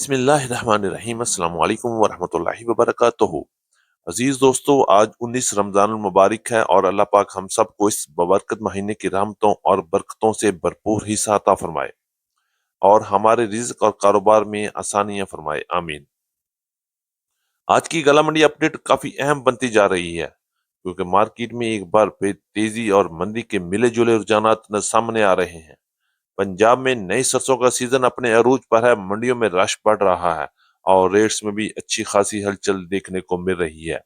बिस्मिल्लाहिर्रहमानिर्रहीम अस्सलाम वालेकुम वरहमतुल्लाहि वबरकातुहू। अजीज दोस्तों, आज 19 रमजान मुबारक है और अल्लाह पाक हम सबको इस बबरकत महीने की रहमतों और बरकतों से भरपूर हिस्सा अता फरमाए और हमारे रिज्क और कारोबार में आसानियां फरमाए, आमीन। आज की गला मंडी अपडेट काफी अहम बनती जा रही है क्योंकि मार्केट में एक बार फिर तेजी और मंदी के मिले जुले रुझानात सामने आ रहे हैं। पंजाब में नई सरसों का सीजन अपने अरूज पर है, मंडियों में रश बढ़ रहा है और रेट्स में भी अच्छी खासी हलचल देखने को मिल रही है।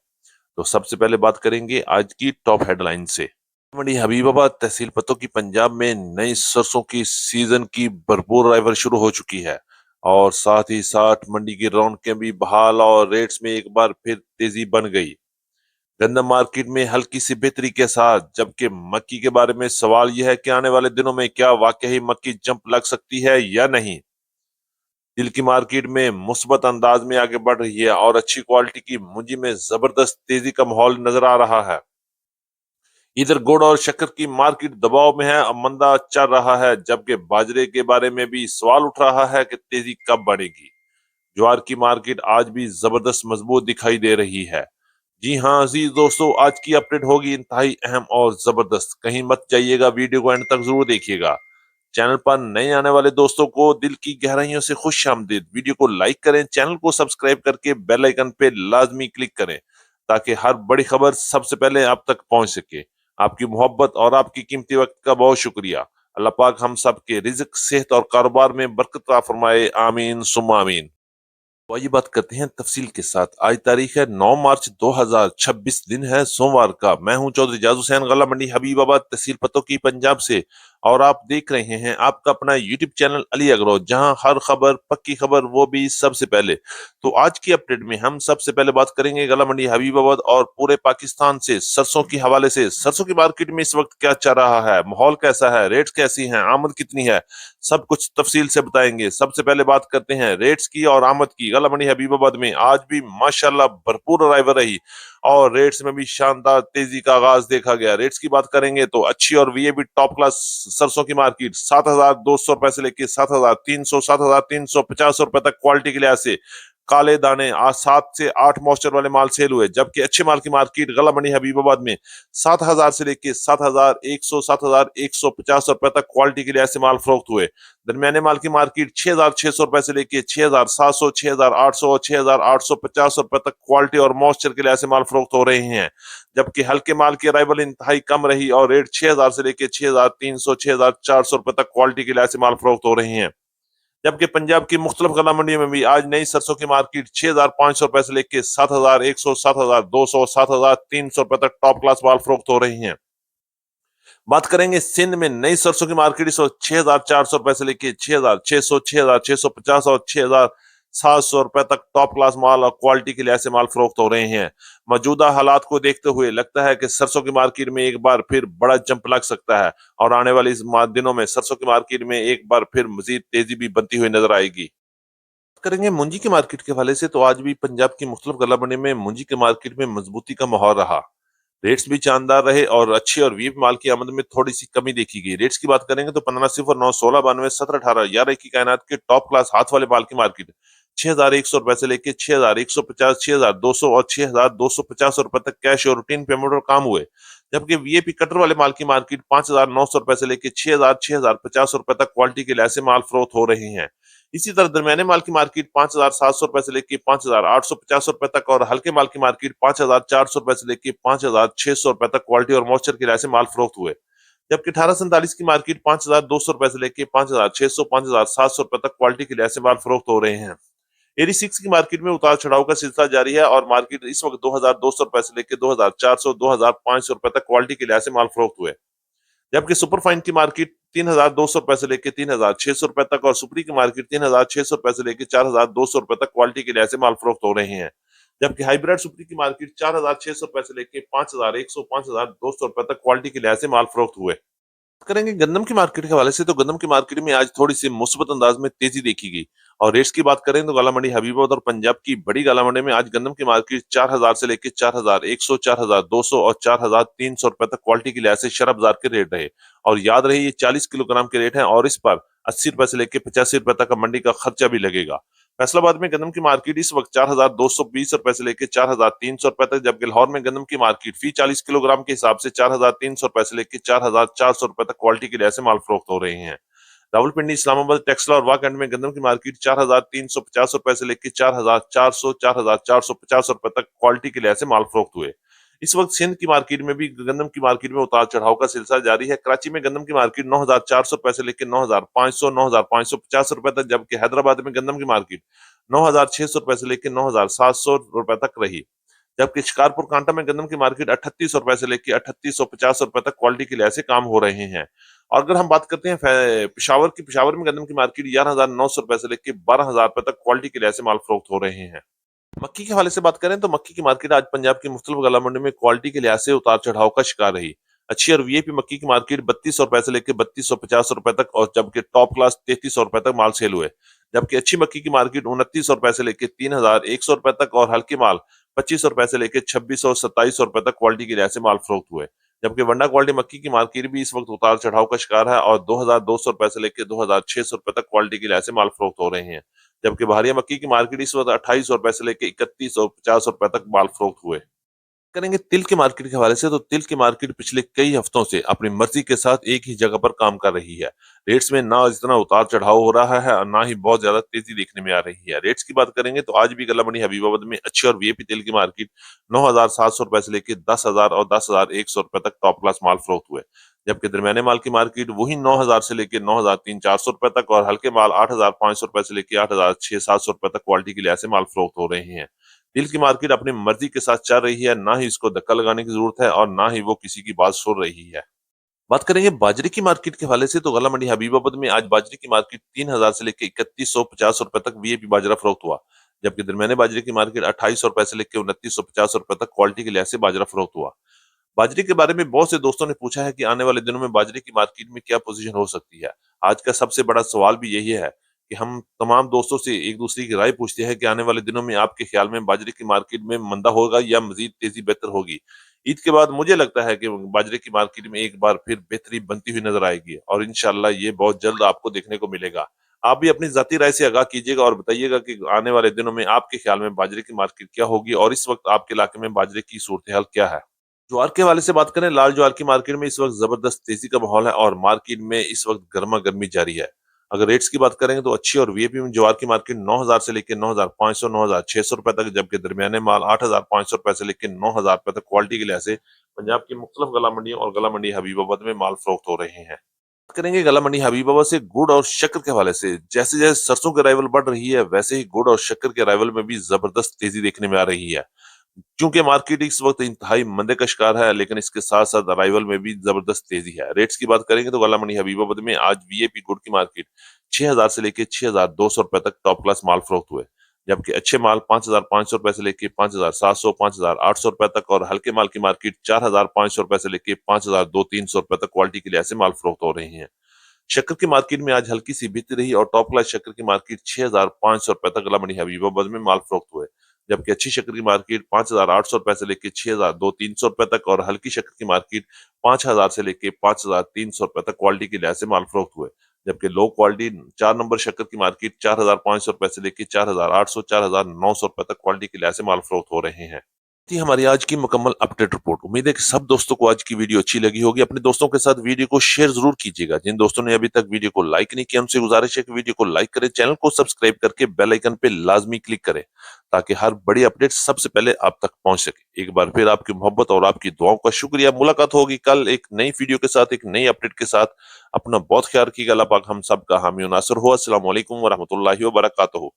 तो सबसे पहले बात करेंगे आज की टॉप हेडलाइन से। मंडी हबीबाबाद तहसील पत्तों की पंजाब में नई सरसों की सीजन की भरपूर अराइवल शुरू हो चुकी है और साथ ही साथ मंडी की रौनकें भी बहाल और रेट्स में एक बार फिर तेजी बन गई। गंदम मार्केट में हल्की सी बेहतरी के साथ, जबकि मक्की के बारे में सवाल यह है कि आने वाले दिनों में क्या वाकई मक्की जंप लग सकती है या नहीं। दिल की मार्केट में मुस्बत अंदाज में आगे बढ़ रही है और अच्छी क्वालिटी की मुंजी में जबरदस्त तेजी का माहौल नजर आ रहा है। इधर गुड़ और शक्कर की मार्केट दबाव में है और मंदा चल रहा है, जबकि बाजरे के बारे में भी सवाल उठ रहा है कि तेजी कब बढ़ेगी। ज्वार की मार्केट आज भी जबरदस्त मजबूत दिखाई दे रही है। जी हाँ अजीज दोस्तों, आज की अपडेट होगी इंतहाई अहम और जबरदस्त। कहीं मत जाइएगा, वीडियो को एंड तक जरूर देखिएगा। चैनल पर नए आने वाले दोस्तों को दिल की गहराइयों से खुश आमदीद। वीडियो को लाइक करें, चैनल को सब्सक्राइब करके बेल आइकन पे लाजमी क्लिक करें ताकि हर बड़ी खबर सबसे पहले आप तक पहुंच सके। आपकी मोहब्बत और आपकी कीमती वक्त का बहुत शुक्रिया। अल्लाह पाक हम सब के रिज्क, सेहत और कारोबार में बरकत अता फरमाए, आमीन सुम्मा आमीन। तो आइए बात करते हैं तफसील के साथ। आज तारीख है 9 मार्च 2026, दिन है सोमवार का। मैं हूं चौधरी जाज हुसैन, गला मंडी हबीबाबाद तहसील पत्तों की पंजाब से, और आप देख रहे हैं आपका अपना यूट्यूब चैनल अली अग्रो, जहां हर खबर पक्की खबर वो भी सबसे पहले। तो आज की अपडेट में हम सबसे पहले बात करेंगे गला मंडी हबीबाबाद और पूरे पाकिस्तान से सरसों के हवाले से। सरसों की मार्केट में इस वक्त क्या चल रहा है, माहौल कैसा है, रेट्स कैसी हैं, आमद कितनी है, सब कुछ तफसील से बताएंगे। सबसे पहले बात करते हैं रेट्स की और आमद की। गला मंडी हबीबाबाद में आज भी माशाल्लाह भरपूर अराइवल रही और रेट्स में भी शानदार तेजी का आगाज देखा गया। रेट्स की बात करेंगे तो अच्छी और वीएबी टॉप क्लास सरसों की मार्केट 7,200 रुपए से लेकर 7,300, 7,350 रुपए तक क्वालिटी के लिहाज से काले दाने आज 7 से 8 मॉइस्चर वाले माल सेल हुए, जबकि अच्छे माल की मार्केट गला मंडी हबीबाबाद में 7,000 से लेके 7,100, 7,150 रुपए तक क्वालिटी के लिहाज से माल फरोख्त हुए। दरमियाने माल की मार्केट 6,600 रुपए से लेके 6,700, 6,800 और 6,850 रुपए तक क्वालिटी और मॉइस्चर के लिहाज से माल फरोख्त हो रहे हैं, जबकि हल्के माल की अराइवल इंतहाई कम रही और रेट 6,000 से लेके 6,300, 6,400 रुपए तक क्वालिटी के लिहाज से माल फरोख्त हो रहे हैं। जबकि पंजाब की मुख्तलिफ गला मंडियों में भी आज नई सरसों की मार्केट 6,500 रुपए से लेकर 7,100, 7,200, 7,300 रुपए तक टॉप क्लास माल फरोख्त हो रही हैं। बात करेंगे सिंध में नई सरसों की मार्केट इस वक्त 6,400 रुपए से लेकर 6,600, 6,650 और 6,700 रुपए तक टॉप क्लास माल और क्वालिटी के लिहाज से माल फरोख्त हो रहे हैं। मौजूदा हालात को देखते हुए लगता है कि सरसों की मार्केट में एक बार फिर बड़ा जंप लग सकता है और आने वाले इस दिनों में सरसों की मार्केट में एक बार फिर मजीद तेजी भी बनती हुई नजर आएगी। करेंगे मुंजी की मार्केट के हवाले से, तो आज भी पंजाब की मुख्तलिफ गला मंडी में मुंजी की मार्केट में मजबूती का माहौल रहा। रेट्स भी शानदार रहे और अच्छी और वीप माल की आमद में थोड़ी सी कमी देखी गई। रेट्स की बात करेंगे तो 15 सिफर 9 16 92 17 18 11 की कायनात के टॉप क्लास हाथ वाले माल की मार्केट 6,100 रुपए से लेके 6,150, 6,200 और 6,250 रुपए तक कैश और रूटीन पेमेंट और काम हुए, जबकि वीएपी कटर वाले माल की मार्केट 5,900 रुपए से लेके 6,050 रुपए तक क्वालिटी के लिहाज से माल फरोख्त हो रहे हैं। इसी तरह दरमियाने माल की मार्केट 5,700 रुपए से लेके 5,850 रुपए तक और हल्के माल की मार्केट 5,400 रुपए से लेके 5,600 रुपए तक क्वालिटी और मॉइस्चर के लिहाज से माल फरोख्त हुए, जबकि 1847 की मार्केट 5,200 रुपए से लेके 5,600, 5,700 रुपए तक क्वालिटी के लिहाज से माल फरोख्त हो रहे हैं। 86 की मार्केट में उतार चढ़ाव का सिलसिला जारी है और मार्केट इस वक्त 2,200 रुपए से लेकर 2,400, 2,500 रुपए तक क्वालिटी के लिहाज से माल फरोख्त हुए, जबकि सुपर फाइन की मार्केट 3,200 रुपए से लेकर 3,600 रुपए तक और सुपरी की मार्केट 3,600 रुपए से लेकर 4,200 रुपए तक क्वालिटी के लिहाज से माल फरोख्त हो रहे हैं, जबकि हाइब्रिड सुपरी की मार्केट 4,600 रुपए से लेकर 5,100, 5,200 रुपए तक क्वालिटी के लिहाज से माल फरोख्त हुए। करेंगे गंदम की मार्केट के हवाले से, तो गंदम की मार्केट में आज थोड़ी सी मुस्बत अंदाज में तेजी देखी गई और रेट्स की बात करें तो गाला मंडी हबीबाबाद और पंजाब की बड़ी गाला मंडी में आज गंदम की मार्केट 4,000 से लेकर 4,100, 4,200 और 4,300 रुपए तक क्वालिटी के लिहाज से शरह बाजार के रेट रहे। और याद रहे ये 40 किलोग्राम के रेट हैं और इस पर 80 रुपए से लेकर 85 रुपए तक का मंडी का खर्चा भी लगेगा। फैसलाबाद में गंदम की मार्केट इस वक्त 4,220 रुपए से लेकर 4,300 रुपए तक, जबकि लाहौर में गंदम की मार्केट फी 40 किलोग्राम के हिसाब से 4,300 रुपए से लेकर 4,400 रुपए तक क्वालिटी के लिहाज से माल फरोख्त हो रहे हैं। रावलपिंडी, इस्लामाबाद, टेक्सला और वाकंड में गंदम की मार्केट 4,350 रुपए से लेकर 4,450 रुपए तक क्वालिटी के लिहाज से माल फरोख्त हुए। इस वक्त सिंध की मार्केट में भी गंदम की मार्केट में उतार चढ़ाव का सिलसिला जारी है। कराची में गंदम की मार्केट 9,400 रुपए से लेकर 9,550 रुपए तक, जबकि हैदराबाद में गंदम की मार्केट 9,600 रुपए से लेकर 9,700 रुपए तक रही। जबकि शिकारपुर कांटा में गंदम की मार्केट 3800 रुपए से लेकर 3850 रुपए तक क्वालिटी के लिहाज से काम हो रहे हैं। और अगर हम बात करते हैं पिशावर की, पिशावर में गंदम की मार्केट 11,900 रुपए से लेकर 12,000 रुपए तक क्वालिटी के लिहाज से माल फरोख्त हो रहे हैं। मक्की के हवाले से बात करें तो मक्की की मार्केट आज पंजाब की मुख्तलिफ गला मंडी में क्वालिटी के लिहाज से उतार चढ़ाव का शिकार रही। अच्छी और वीआईपी मक्की की मार्केट 3200 रुपए से लेकर 3250 रुपए तक, और जबकि टॉप क्लास 3300 रुपए तक माल सेल हुए। जबकि अच्छी मक्की की मार्केट 2900 रुपए से लेकर 3100 रुपए तक, और हल्की माल 2500 रुपए से लेकर 2600 और 2700 रुपए तक क्वालिटी के लिहाज से माल फरोख्त हुए। जबकि वंडा क्वालिटी मक्की की मार्केट भी इस वक्त उतार चढ़ाव का शिकार है, और 2200 रुपए से लेकर 2600 रुपए तक क्वालिटी के लिहाज से माल फरोख्त हो रहे हैं। जबकि बहरिया मक्की की मार्केट इस वक्त 2800 रुपए से लेकर 3150 रुपए तक माल फरोख्त हुए। करेंगे तिल की मार्केट के हवाले से, तो तिल की मार्केट पिछले कई हफ्तों से अपनी मर्जी के साथ एक ही जगह पर काम कर रही है। रेट्स में ना इतना उतार चढ़ाव हो रहा है और ना ही बहुत ज्यादा तेजी देखने में आ रही है। रेट्स की बात करेंगे तो आज भी गला मंडी हबीबाबाद में अच्छी और वीआईपी तिल की मार्केट 9,700 रुपए से लेकर 10,000 और 10,100 रुपए तक टॉप क्लास माल फरोख्त हुए। जबकि दरमियाने माल की मार्केट वही 9,000 से लेकर 9,300-400 रुपए तक, और हल्के माल 8,500 रुपए से लेकर 8,600-700 रुपए तक क्वालिटी के लिहाज से माल फरोख्त हो रहे हैं। तिल की मार्केट अपनी मर्जी के साथ चल रही है, ना ही इसको धक्का लगाने की जरूरत है और ना ही वो किसी की बात सुन रही है। बात करेंगे बाजरे की मार्केट के हवाले से, तो गला मंडी हबीबाबाद में आज बाजरे की मार्केट 3,000 से लेकर 3150 रुपए तक वीआईपी बाजरा फरोख्त हुआ। जबकि दरमियाने बाजरे की मार्केट 2800 रुपए से लेकर 2950 रुपए तक क्वालिटी के लिहाज से बाजरा फरोख्त हुआ। बाजरे के बारे में बहुत से दोस्तों ने पूछा है कि आने वाले दिनों में बाजरे की मार्केट में क्या पोजीशन हो सकती है। आज का सबसे बड़ा सवाल भी यही है कि हम तमाम दोस्तों से एक दूसरे की राय पूछते हैं कि आने वाले दिनों में आपके ख्याल में बाजरे की मार्केट में मंदा होगा या मजीद तेजी बेहतर होगी। ईद के बाद मुझे लगता है कि बाजरे की मार्केट में एक बार फिर बेहतरी बनती हुई नजर आएगी, और इंशाल्लाह ये बहुत जल्द आपको देखने को मिलेगा। आप भी अपनी जाती राय से आगाह कीजिएगा और बताइएगा कि आने वाले दिनों में आपके ख्याल में बाजरे की मार्केट क्या होगी, और इस वक्त आपके इलाके में बाजरे की सूरत हाल क्या है। ज्वार के हवाले से बात करें, लाल ज्वार की मार्केट में इस वक्त जबरदस्त तेजी का माहौल है और मार्केट में इस वक्त गर्मा गर्मी जारी है। अगर रेट्स की बात करेंगे तो अच्छी और वीआईपी में ज्वार की मार्केट 9,000 से लेकर 9,500 9,600 रुपए तक, जबकि दरमियाने माल 8,500 रुपए से लेकर 9,000 रुपए तक क्वालिटी के लिहाज से पंजाब की मुख्तलिफ गला मंडियों और गला मंडी हबीबाबाद में माल फरोख्त हो रहे हैं। बात करेंगे गला मंडी हबीबाबाद से गुड़ और शक्कर के हवाले से। जैसे जैसे सरसों की अराइवल बढ़ रही है, वैसे ही गुड़ और शक्कर के अराइवल में भी जबरदस्त तेजी देखने में आ रही है। क्योंकि मार्केट इस वक्त इंतहाई मंदे का शिकार है, लेकिन इसके साथ साथ अराइवल में भी जबरदस्त तेजी है। रेट्स की बात करेंगे तो गला मंडी हबीबाबाद में आज वीआईपी गुड़ की मार्केट 6,000 से लेकर 6,200 रुपए तक टॉप क्लास माल फरोख्त हुए। जबकि अच्छे माल 5,500 रुपए से लेकर 5,700 5,800 रुपए तक, और हल्के माल की मार्केट 4,500 रुपए से लेकर 5,200-300 रुपए तक क्वालिटी के लिहाज से माल फरोख्त हो रहे हैं। शक्कर की मार्केट में आज हल्की सी बिकती रही, और टॉप क्लास शक्कर की मार्केट 6,500 रुपए तक गला मंडी हबीबाबाद में माल फरोख्त हुए। जबकि अच्छी शक्कर की मार्केट 5,800 रुपए से लेकर 6,200-300 रुपए तक, और हल्की शक्कर की मार्केट 5,000 से लेकर 5,300 रुपए तक क्वालिटी के लिहाज से माल फरोख्त हुए। जबकि लो क्वालिटी 4 नंबर शक्कर की मार्केट 4,500 रुपए से लेकर 4,800 4,900 रुपए तक क्वालिटी के लिहाज से माल फरोख्त हो रहे हैं। थी हमारी आज की मुकम्मल अपडेट रिपोर्ट। उम्मीद है कि सब दोस्तों को आज की वीडियो अच्छी लगी होगी। अपने दोस्तों के साथ वीडियो को शेयर जरूर कीजिएगा। जिन दोस्तों ने अभी तक वीडियो को लाइक नहीं किया, उनसे गुजारिश है कि वीडियो को लाइक करें, चैनल को सब्सक्राइब करके बेल आइकन पे लाजमी क्लिक करें, ताकि हर बड़ी अपडेट सबसे पहले आप तक पहुंच सके। एक बार फिर आपकी मोहब्बत और आपकी दुआओं का शुक्रिया। मुलाकात होगी कल एक नई वीडियो के साथ, एक नई अपडेट के साथ। अपना बहुत ख्याल रखिएगा। अल्लाह पाक हम सब का हामी और नासिर हो। अस्सलाम वालेकुम व रहमतुल्लाहि व बरकातहू।